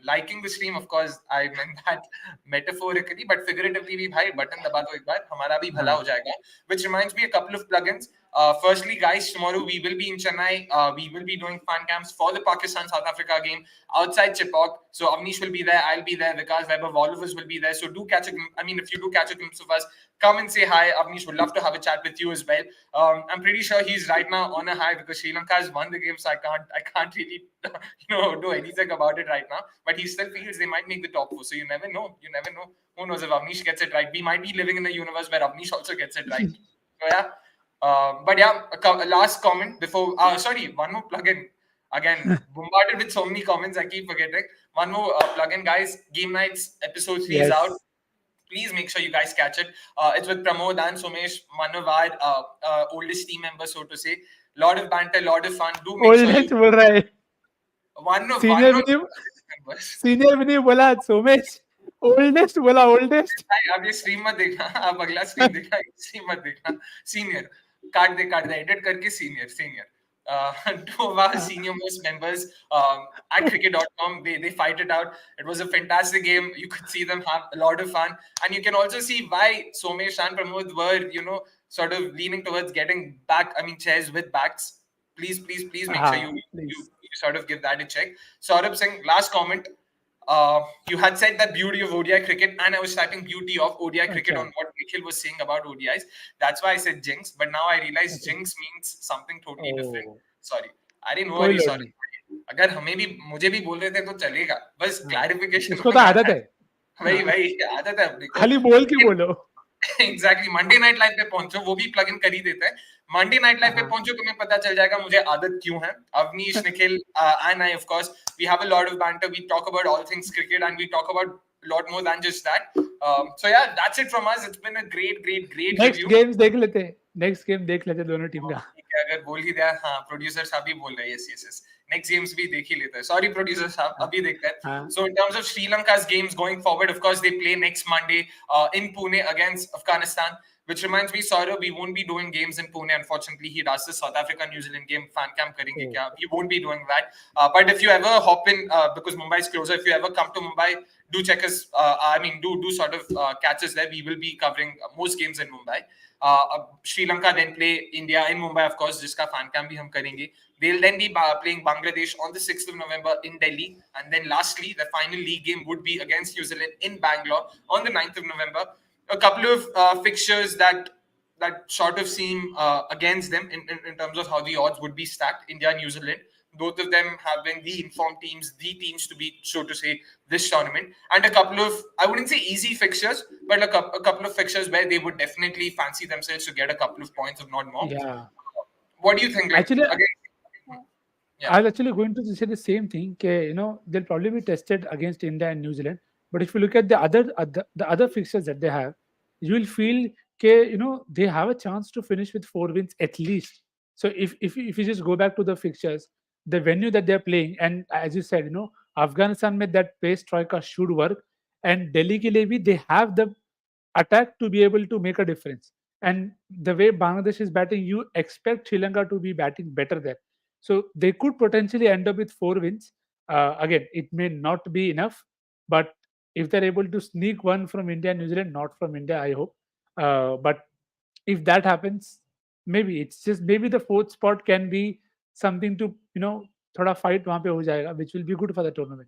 liking the stream, of course I meant that metaphorically, but figuratively भी भाई बटन दबा दो एक बार, हमारा भी भला हो जाएगा. Which reminds me a couple of plugins. Firstly, guys, tomorrow we will be in Chennai. We will be doing fan camps for the Pakistan South Africa game outside Chipok. So Avnish will be there, I'll be there, Vikas Weber, all of us will be there. So do catch if you do catch a glimpse of us, come and say hi. Avnish would love to have a chat with you as well. I'm pretty sure he's right now on a high because Sri Lanka has won the game, so I can't really do anything about it right now. But he still feels they might make the top four. So you never know. Who knows if Avnish gets it right? We might be living in a universe where Avnish also gets it right. So yeah. But yeah, a last comment before. Sorry, one more plugin. Again, bombarded with so many comments, I keep forgetting. One more plugin, guys. Game Nights episode 3 is out. Please make sure you guys catch it. It's with Pramod and Somesh, one of our oldest team members, so to say. Lot of banter, lot of fun. Do make sure you. बोल रहा है. One of members. Senior भी नहीं बोला Somesh. Oldest बोला oldest. अब ये stream मत देखना, अब अगला स्ट्रीम देखना, स्ट्रीम मत देखना. Senior काट दे एडिट करके senior. Two of our senior most members at cricket.com, they fight it out. It was a fantastic game. You could see them have a lot of fun, and you can also see why Somesh and Pramod were sort of leaning towards getting back. I mean, chairs with backs. Please make sure you sort of give that a check. Saurabh Singh, last comment. You had said that beauty of ODI cricket, and I was typing beauty of ODI cricket on what Nikhil was saying about ODIs. That's why I said jinx, but now I realize jinx means something totally different. Sorry, I didn't know. Sorry. अगर हमें भी मुझे भी बोल रहे थे तो चलेगा, बस क्लैरिफिकेशन. इसको तो आदत है. वही आदत है अपने को. खाली बोल के बोलो. Exactly. मंडे नाइट लाइव पे पहुंचो, वो भी प्लग इन कर ही देते हैं. मंडे नाइट लाइव पे पहुंचो, तुम्हें पता चल जाएगा मुझे आदत क्यों है. Avnish, Nikhil, and I, of course, we have a lot of banter. We talk about all things cricket, and we talk about a lot more than just that. So yeah, that's it from us. It's been a great Next review. games देख लेते दोनों team का. ठीक है, अगर बोल ही दिया. हाँ, प्रोड्यूसर साहब भी बोल रहे हैं. Yes. Next games भी देख ही लेते हैं. Sorry, producer साहब, अभी देखते हैं. So in terms of Sri Lanka's games going forward, of course, they play next Monday in Pune against Afghanistan. Which reminds me, Saurabh, we won't be doing games in Pune. Unfortunately, he does the South Africa-New Zealand game fan camp करेंगे क्या? We won't be doing that. But if you ever hop in, because Mumbai is closer, if you ever come to Mumbai, do check us. Do sort of catch us there. We will be covering most games in Mumbai. Sri Lanka then play India in Mumbai, of course, जिसका fan camp भी हम करेंगे. They'll then be playing Bangladesh on the 6th of November in Delhi. And then lastly, the final league game would be against New Zealand in Bangalore on the 9th of November. A couple of fixtures that sort of seem against them in terms of how the odds would be stacked. India and New Zealand, both of them have been the informed teams, the teams to beat, so to say, this tournament. And a couple of, I wouldn't say easy fixtures, but a couple of fixtures where they would definitely fancy themselves to get a couple of points, if not more. Yeah. What do you think? Actually, I was actually going to say the same thing. They'll probably be tested against India and New Zealand. But if you look at the other fixtures that they have, you will feel they have a chance to finish with 4 wins at least. So if you just go back to the fixtures, the venue that they're playing, and as you said, Afghanistan में that pace troika should work, and Delhi के लिए भी they have the attack to be able to make a difference. And the way Bangladesh is batting, you expect Sri Lanka to be batting better there. So they could potentially end up with 4 wins. Again, it may not be enough, but if they're able to sneak one from India and New Zealand, not from India, I hope. But if that happens, maybe it's just maybe the fourth spot can be something to थोड़ा fight वहाँ पे हो जाएगा, which will be good for the tournament.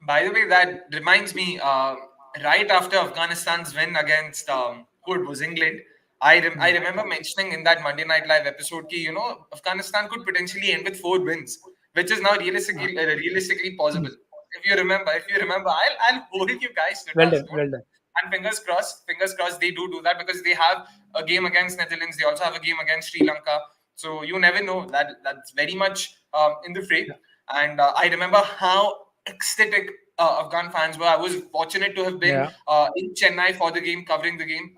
By the way, that reminds me, right after Afghanistan's win against who it was, England, I remember mentioning in that Monday Night Live episode that Afghanistan could potentially end with 4 wins, which is now realistically possible. If you remember, I'll hold you guys to Well task. done, well done. And fingers crossed, they do that because they have a game against Netherlands. They also have a game against Sri Lanka. So you never know. That's very much in the fray. And I remember how ecstatic Afghan fans were. I was fortunate to have been in Chennai for the game, covering the game,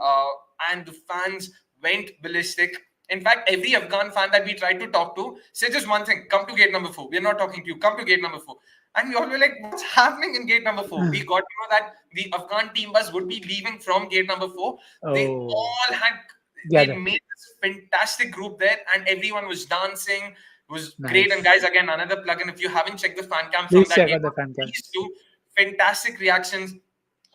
and the fans went ballistic. In fact, every Afghan fan that we tried to talk to said just one thing: "Come to gate number 4. We're not talking to you. Come to gate number 4." And we all were like, "What's happening in gate number 4?" We got to know that the Afghan team bus would be leaving from gate number 4. They all had they made this fantastic group there, and everyone was dancing. It was great. And guys, again, another plug-in. If you haven't checked the fan cam from that game, please do. Fantastic reactions.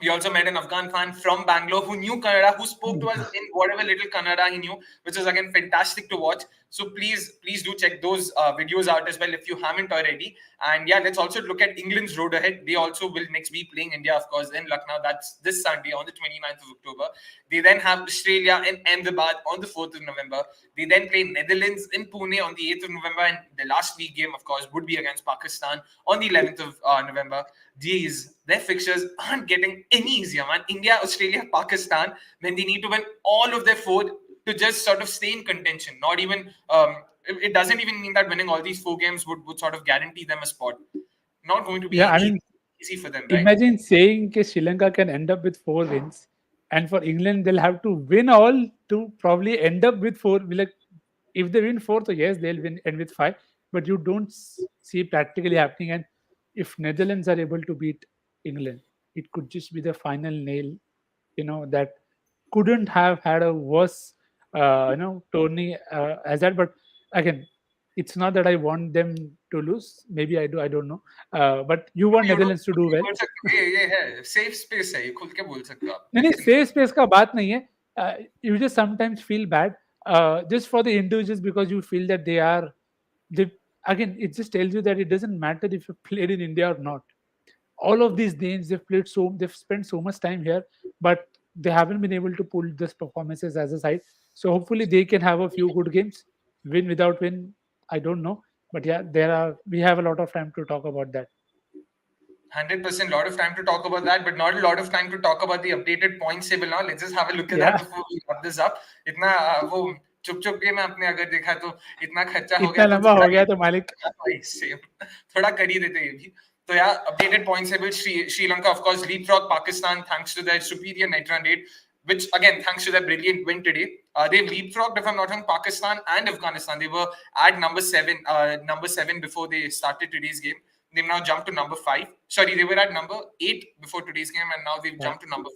We also met an Afghan fan from Bangalore who knew Kannada, who spoke to us in whatever little Kannada he knew, which was again fantastic to watch. So please do check those videos out as well if you haven't already. And yeah, let's also look at England's road ahead. They also will next be playing India, of course, in Lucknow. That's this Sunday on the 29th of October. They then have Australia in Ahmedabad on the 4th of November. They then play Netherlands in Pune on the 8th of November. And the last week game, of course, would be against Pakistan on the 11th of November. Their fixtures aren't getting any easier, man. India, Australia, Pakistan, when they need to win all of their 4 to just sort of stay in contention. Not even, it doesn't even mean that winning all these 4 games would sort of guarantee them a spot. Not going to be easy for them, right? Imagine saying that Sri Lanka can end up with 4 wins, and for England, they'll have to win all to probably end up with 4. Like, if they win 4, so yes, they'll end with 5, but you don't see practically happening. And if Netherlands are able to beat England, it could just be the final nail, that couldn't have had a worse, tourney as that. But again, it's not that I want them to lose. Maybe I do. I don't know. But you want Netherlands to do well. ये safe space है, ये खुल के बोल सकते हो आप. नहीं, safe space का बात नहीं है. You just sometimes feel bad, just for the individuals, because you feel that again, it just tells you that it doesn't matter if you played in India or not. All of these names, they've spent so much time here, but they haven't been able to pull this performances as a side. So hopefully they can have a few good games. Win without win, I don't know, but yeah, we have a lot of time to talk about that. 100% lot of time to talk about that, but not a lot of time to talk about the updated points table now. Let's just have a look at that before we wrap this up. इतना वो चुप के में आपने अगर देखा तो इतना खर्चा हो गया, इतना लंबा हो गया तो मालिक थोड़ा कर ही देते ये भी. So yeah, updated points table. Sri Lanka, of course, leapfrog Pakistan thanks to their superior net run rate, which again, thanks to their brilliant win today. They've leapfrogged, if I'm not wrong, Pakistan and Afghanistan. They were at number seven before they started today's game. They've now jumped to number 5. Sorry, they were at number 8 before today's game, and now they've jumped to number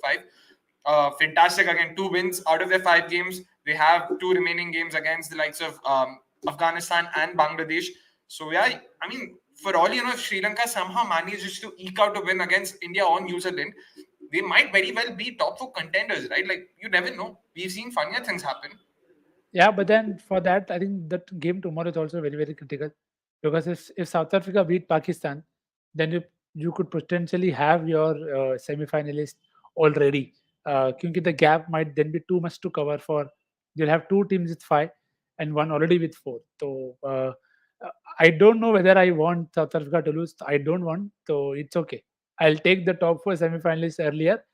5. Fantastic. Again, 2 wins out of their 5 games. They have 2 remaining games against the likes of Afghanistan and Bangladesh. So yeah, I mean, for all you know, if Sri Lanka somehow manages to eke out a win against India or New Zealand, they might very well be top 4 contenders, right? Like, you never know. We've seen funnier things happen. Yeah, but then for that, I think that game tomorrow is also very, very critical, because if South Africa beat Pakistan, then you could potentially have your semi-finalist already. Because the gap might then be too much to cover for. You'll have 2 teams with 5 and one already with 4. So I don't know whether I want South Africa to lose. I don't want. So it's okay. I'll take the top 4 semi-finalists earlier.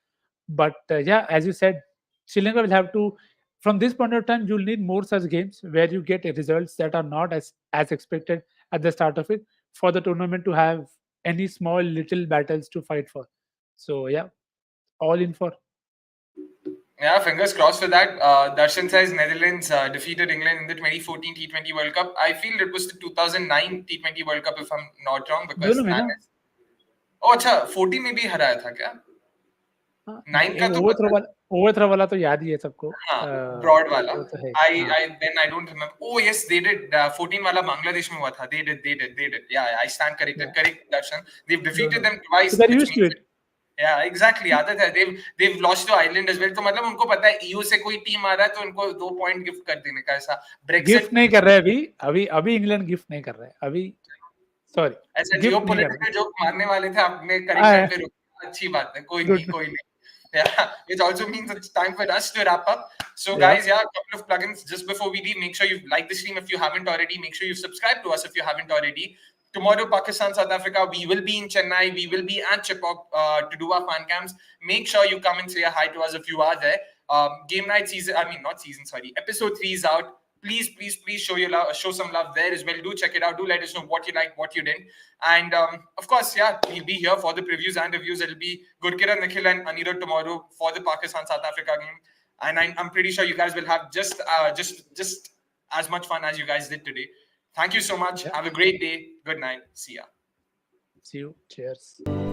But yeah, as you said, Sri Lanka will have to. From this point of time, you'll need more such games where you get results that are not as expected at the start of it, for the tournament to have any small little battles to fight for. So yeah, all in for. Yeah, fingers crossed for that. Darshan says Netherlands defeated England in the 2014 T20 World Cup. I feel it was the 2009 T20 World Cup, if I'm not wrong, because दोनों में ना oh, अच्छा 14 में भी हराया था क्या? 9 का तो पता ओवर थ्रो वाला तो याद ही है सबको ब्रॉड वाला वो तो है I don't remember. Oh yes, they did. 14 वाला बांग्लादेश में हुआ था. They did. Yeah, I stand corrected. Correct, Darshan. They've defeated them twice, so they're which used to means it. Yeah, exactly. आदत है. They've lost to Ireland as well. तो मतलब उनको पता है EU से कोई टीम आ रहा है तो उनको 2 पॉइंट गिफ्ट कर देने का ऐसा. गिफ्ट नहीं कर रहे अभी इंग्लैंड गिफ्ट नहीं कर रहे अभी सॉरी ऐसा गिफ्ट नहीं कर जियोपॉलिटिकल जोक मारने वाले थे आपने रहे करेक्ट पे रोका. अच्छी बात है. कोई नहीं. Yeah, it also means it's time for us to wrap up. So, guys, a couple of plugins just before we leave. Make sure you've liked the stream if you haven't already. Make sure you've subscribed to us if you haven't already. Tomorrow, Pakistan, South Africa. We will be in Chennai. We will be at Chipok to do our fan cams. Make sure you come and say a hi to us if you are there. Game night season. I mean, not season. Sorry, episode 3 is out. Please show your love, show some love there as well. Do check it out. Do let us know what you like, what you didn't. And of course, we'll be here for the previews and reviews. It'll be Gurkiran, Nikhil, and Anirudh tomorrow for the Pakistan-South Africa game. And I'm pretty sure you guys will have just as much fun as you guys did today. Thank you so much. Have a great day. Good night. See ya. See you. Cheers.